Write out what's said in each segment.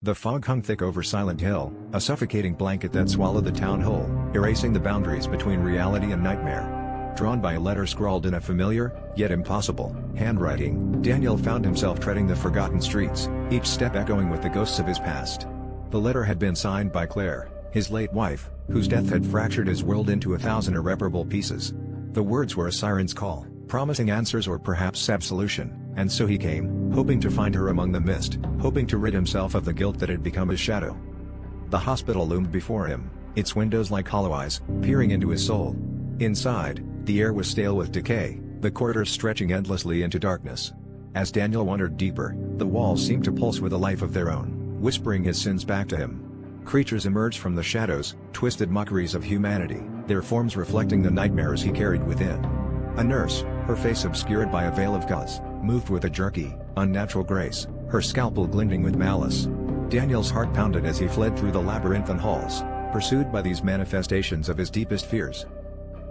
The fog hung thick over Silent Hill, a suffocating blanket that swallowed the town whole, erasing the boundaries between reality and nightmare. Drawn by a letter scrawled in a familiar, yet impossible, handwriting, Daniel found himself treading the forgotten streets, each step echoing with the ghosts of his past. The letter had been signed by Claire, his late wife, whose death had fractured his world into 1,000 irreparable pieces. The words were a siren's call, promising answers or perhaps absolution, and so he came, hoping to find her among the mist, hoping to rid himself of the guilt that had become his shadow. The hospital loomed before him, its windows like hollow eyes, peering into his soul. Inside, the air was stale with decay, the corridors stretching endlessly into darkness. As Daniel wandered deeper, the walls seemed to pulse with a life of their own, whispering his sins back to him. Creatures emerged from the shadows, twisted mockeries of humanity, their forms reflecting the nightmares he carried within. A nurse, her face obscured by a veil of gauze, moved with a jerky, unnatural grace, her scalpel glinting with malice. Daniel's heart pounded as he fled through the labyrinthine halls, pursued by these manifestations of his deepest fears.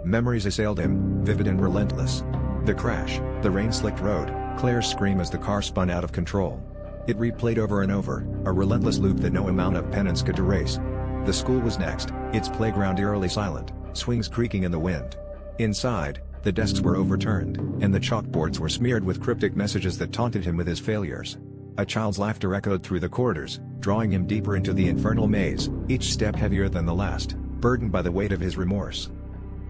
Memories assailed him, vivid and relentless. The crash, the rain-slicked road, Claire's scream as the car spun out of control. It replayed over and over, a relentless loop that no amount of penance could erase. The school was next, its playground eerily silent, swings creaking in the wind. Inside, the desks were overturned, and the chalkboards were smeared with cryptic messages that taunted him with his failures. A child's laughter echoed through the corridors, drawing him deeper into the infernal maze, each step heavier than the last, burdened by the weight of his remorse.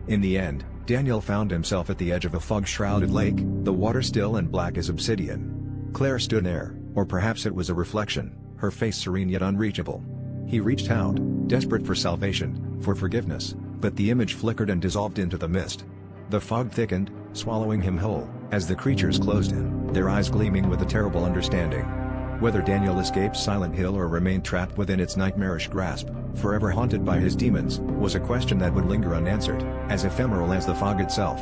In the end, Daniel found himself at the edge of a fog-shrouded lake, the water still and black as obsidian. Claire stood there, or perhaps it was a reflection, her face serene yet unreachable. He reached out, desperate for salvation, for forgiveness, but the image flickered and dissolved into the mist. The fog thickened, swallowing him whole, as the creatures closed in, their eyes gleaming with a terrible understanding. Whether Daniel escaped Silent Hill or remained trapped within its nightmarish grasp, forever haunted by his demons, was a question that would linger unanswered, as ephemeral as the fog itself.